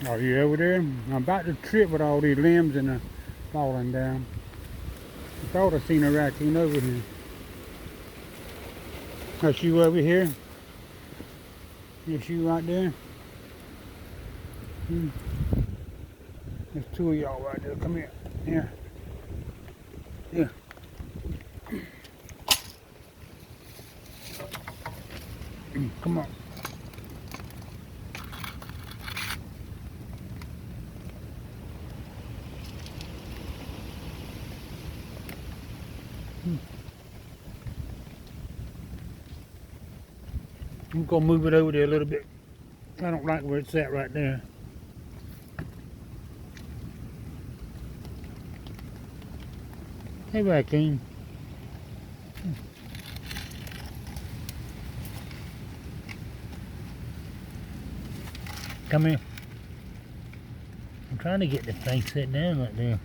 Are you over there? I'm about to trip with all these limbs and falling down. I thought I seen a raccoon over here. That's you over here? That's you right there? Hmm. There's two of y'all right there. Come here. Here. Here. Come on. I'm gonna move it over there a little bit. I don't like where it's at right there. Hey, raccoon. Come here. I'm trying to get the thing set down right there.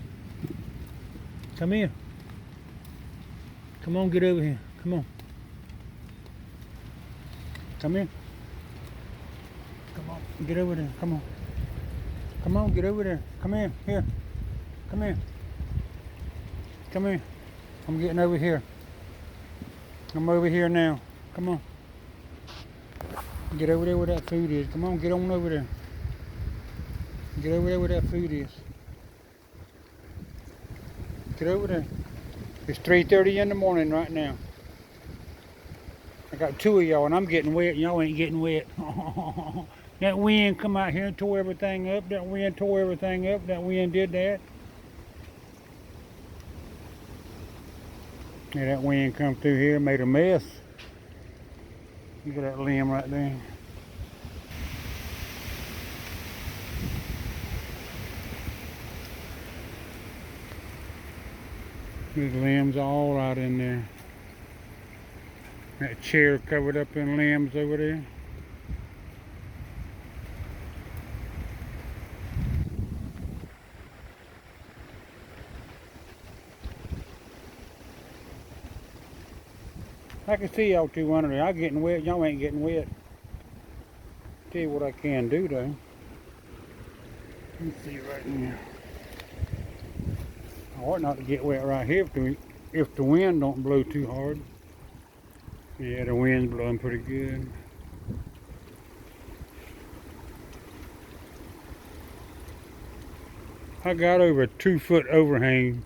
Come here. Come on, get over here. Come on. Come here. Come on, get over there. Come on. Come on, get over there. Come here. Here. Come here. Come here. I'm getting over here. I'm over here now. Come on. Get over there where that food is. Come on, get on over there. Get over there where that food is. Get over there. It's 3:30 in the morning right now. I got two of y'all and I'm getting wet. Y'all ain't getting wet. That wind come out here and tore everything up. That wind tore everything up. That wind did that. Yeah, that wind come through here, made a mess. Look at that limb right there. There's limbs all out in there. That chair covered up in limbs over there. I can see y'all two under there. I'm getting wet. Y'all ain't getting wet. Tell you what I can do though. Let me see right now. I ought not to get wet right here if the wind don't blow too hard. Yeah, the wind's blowing pretty good. I got over a 2-foot overhang.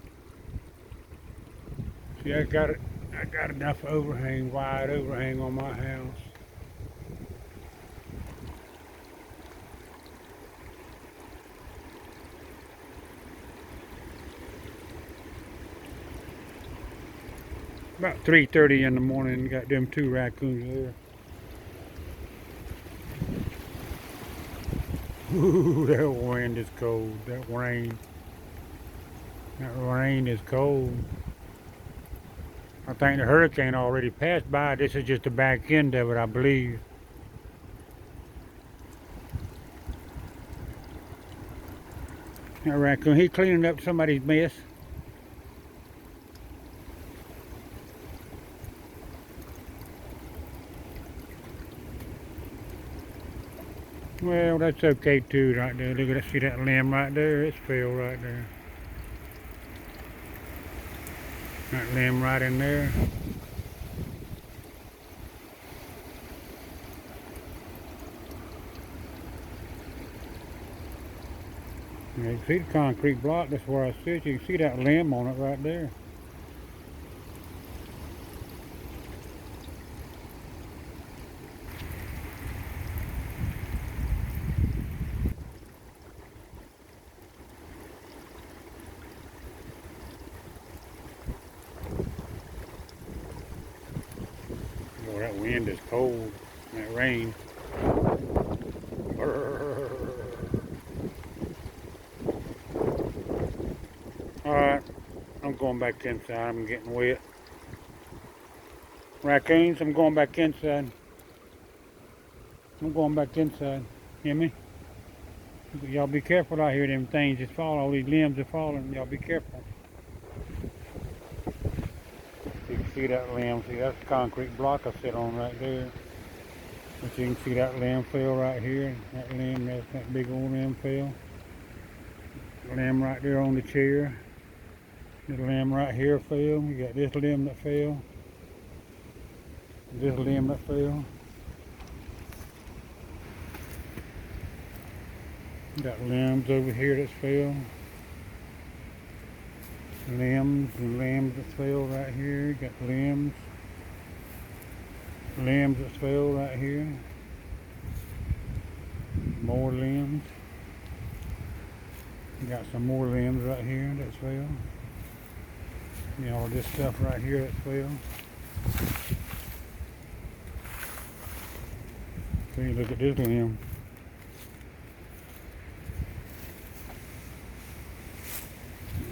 See, I got enough overhang, wide overhang on my house. About 3:30 in the morning, got them two raccoons there. Ooh, that wind is cold. That rain is cold. I think the hurricane already passed by. This is just the back end of it, I believe. That raccoon, he cleaning up somebody's mess. Well, that's okay too, right there. Look at that, see that limb right there? It's fell right there. That limb right in there. You can see the concrete block, that's where I sit. You can see that limb on it right there. Oh, that wind is cold. That rain. Alright, I'm going back inside. I'm getting wet. Raccoons, I'm going back inside. I'm going back inside. Hear me? Y'all be careful out here. Them things just fall. All these limbs are falling. Y'all be careful. You can see that limb. See, that's the concrete block I sit on right there. But you can see that limb fell right here. That limb, that's that big old limb fell. Limb right there on the chair. The limb right here fell. You got this limb that fell. This limb that fell. You got limbs over here that fell. Limbs and limbs that fell right here. You got limbs. Limbs that fell right here. More limbs. You got some more limbs right here that fell. You know, all this stuff right here that fell. See, look at this limb.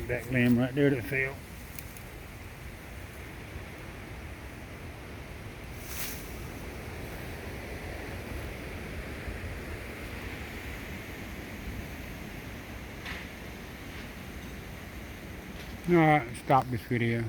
That limb right there that fell. Alright, stop this video.